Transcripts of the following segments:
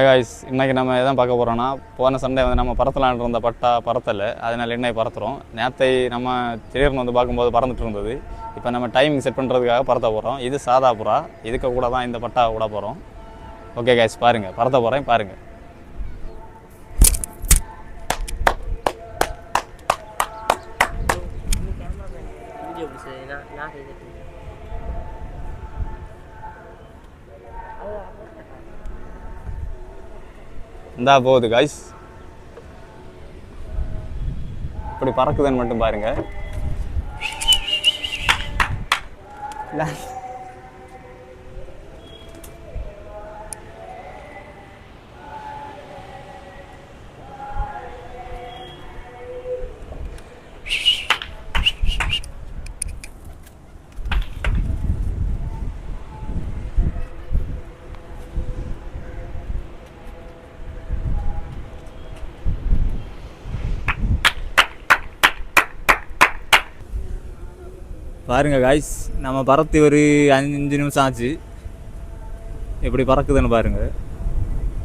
Guys இன்றைக்கி நம்ம எதான் பார்க்க போகிறோன்னா, போன சண்டே வந்து நம்ம பறத்தலான் இருந்த பட்டா பறத்தலை, அதனால் இன்னைக்கு பறத்துறோம். நேற்றை நம்ம திடீர்னு வந்து பார்க்கும்போது பறந்துட்டு இருந்தது. இப்போ நம்ம டைமிங் செட் பண்ணுறதுக்காக பறத்த போகிறோம். இது சாதா புறா, இதுக்கு கூட தான் இந்த பட்டா கூட போகிறோம். ஓகே காய்ஸ், பாருங்கள், பறத்த போகிறேன் பாருங்கள். இந்தா போகுது காய்ஸ், இப்படி பறக்குதுன்னு மட்டும் பாருங்க. பாருங்கள் காய்ஸ், நம்ம பறத்து ஒரு 5 நிமிஷம் ஆச்சு. எப்படி பறக்குதுன்னு பாருங்கள்.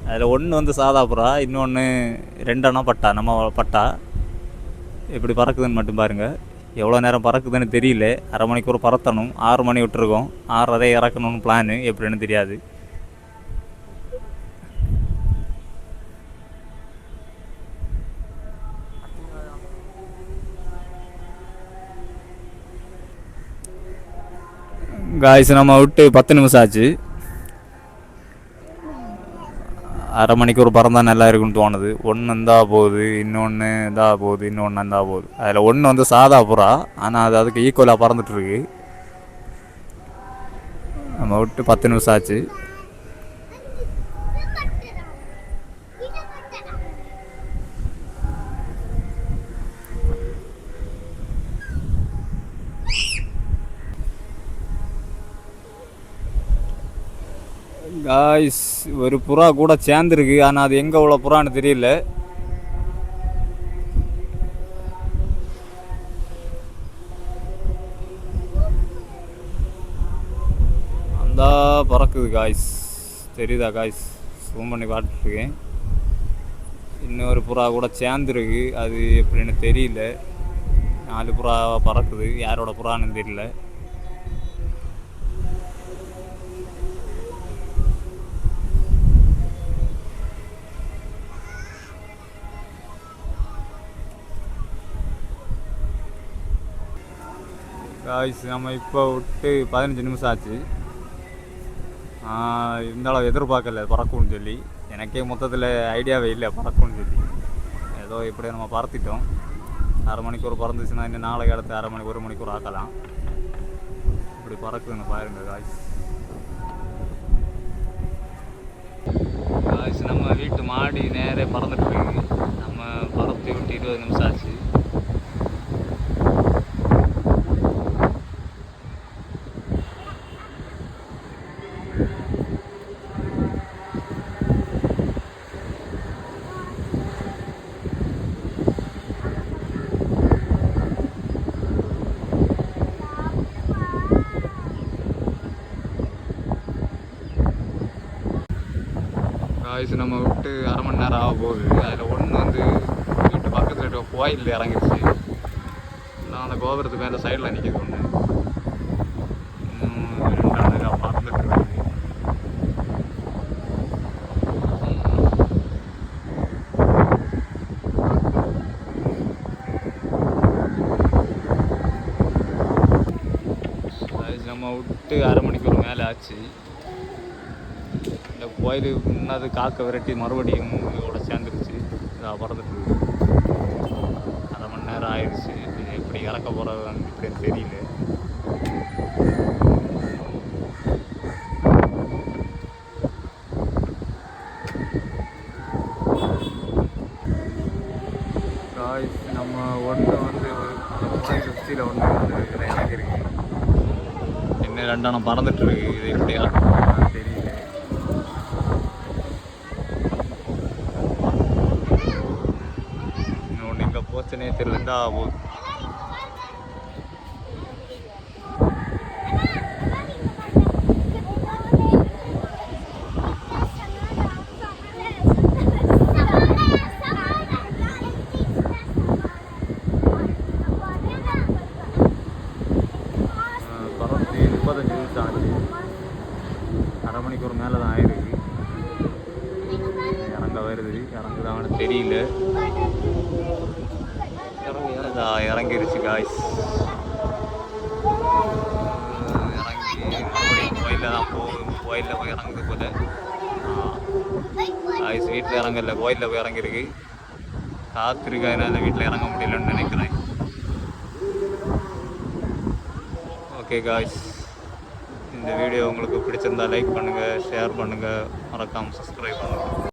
அதில் ஒன்று வந்து சாதா புறா, இன்னொன்று 2 அணா பட்டா, நம்ம பட்டா. எப்படி பறக்குதுன்னு மட்டும் பாருங்கள். எவ்வளோ நேரம் பறக்குதுன்னு தெரியல. அரை மணிக்கூர் பறத்தணும். 6 மணி விட்டுருக்கோம். 6:30 இறக்கணும்னு பிளானு, எப்படின்னு தெரியாது. காய்ஸ் நம்ம விட்டு 10 நிமிஷம் ஆச்சு. அரை மணிக்கூர் பறந்தால் நல்லா இருக்குன்னு தோணுது. ஒன்று இருந்தால் போகுது, இன்னொன்று இருந்தால் போகுது, இன்னொன்று இருந்தால் போகுது. அதில் ஒன்று வந்து சாதா புறா, ஆனால் அது அதுக்கு ஈக்குவலாக பறந்துட்டுருக்கு. நம்ம விட்டு 10 நிமிஷம் ஆச்சு. காய்ஸ் ஒரு புறா கூட சேர்ந்துருக்கு, ஆனால் அது எங்கே உள்ள புறான்னு தெரியல. அந்த பறக்குது காய்ஸ், தெரியுதா காய்ஸ்? ஜூம் பண்ணி பார்த்துட்ருக்கேன். இன்னொரு புறா கூட சேர்ந்துருக்கு, அது எப்படின்னு தெரியல. 4 புறா பறக்குது, யாரோட புறான்னு தெரியல. காய்ஸ் நம்ம இப்போ விட்டு 15 நிமிஷம் ஆச்சு. இருந்தாலும் எதிர்பார்க்கல பறக்கும்னு சொல்லி. எனக்கே மொத்தத்தில் ஐடியாவே இல்லை பறக்கும்னு சொல்லி. ஏதோ இப்படி நம்ம பறத்திட்டோம். அரை மணிக்கூர் பறந்துச்சுன்னா இன்னும் நாளைக்கு அடுத்து 1 மணிக்கூர் ஆக்கலாம். இப்படி பறக்குதுன்னு பாருங்கள் காய்ஸ். காய்ஸ் நம்ம வீட்டு மாடி நேரே பறந்துட்டுருக்கு. நம்ம பறத்து விட்டு 20 நிமிஷம் ஆச்சு. காய்ஸ் நம்ம விட்டு அரை மணி நேரம் ஆக போகுது. அதில் ஒன்று வந்து வீட்டு பக்கத்தில் இருக்க கோயிலில் இறங்கிடுச்சு. நான் அந்த கோபுரத்து மேலே சைடில் நிற்கிது ஒன்று. 2 நேரம் பறந்துட்டு இருக்குது. நம்ம விட்டு அரை மணிக்கூர் மேலே ஆச்சு. இந்த கோயிலுக்கு முன்னாடி காக்க விரட்டி மறுபடியும் இதோட சேர்ந்துருச்சு. இதாக பறந்துட்டு அரை மணி நேரம் ஆயிடுச்சு. எப்படி இறக்க போகிறது இப்படின்னு தெரியல. காய்ஸ் நம்ம ஒன்று வந்து 50 ஒன்று வந்து இதில் இறங்கிருக்கு. இன்னும் 2 அணை பறந்துட்டுருக்கு. இது எப்படி இறக்க தெரியல. இன்னொன்று இங்கே போச்சுனே தெரியலண்டா. அரை மணிக்கூர் மேலே தான் ஆயிருக்கு. இறங்க வருது, இறங்குதான்னு தெரியல. இறங்கிருச்சு காய்ஸ். இறங்கி மறுபடியும் கோயிலில் தான் போகும். கோயிலில் போய் இறங்குது போல. காய்ஸ் வீட்டில் இறங்கல, கோயிலில் போய் இறங்கிருக்கு. காத்திருக்கு, அதனால வீட்டில் இறங்க முடியலன்னு நினைக்கிறேன். ஓகே காய்ஸ், இந்த வீடியோ உங்களுக்கு பிடிச்சிருந்தா லைக் பண்ணுங்கள், ஷேர் பண்ணுங்கள், மறக்காமல் சப்ஸ்கிரைப் பண்ணுங்கள்.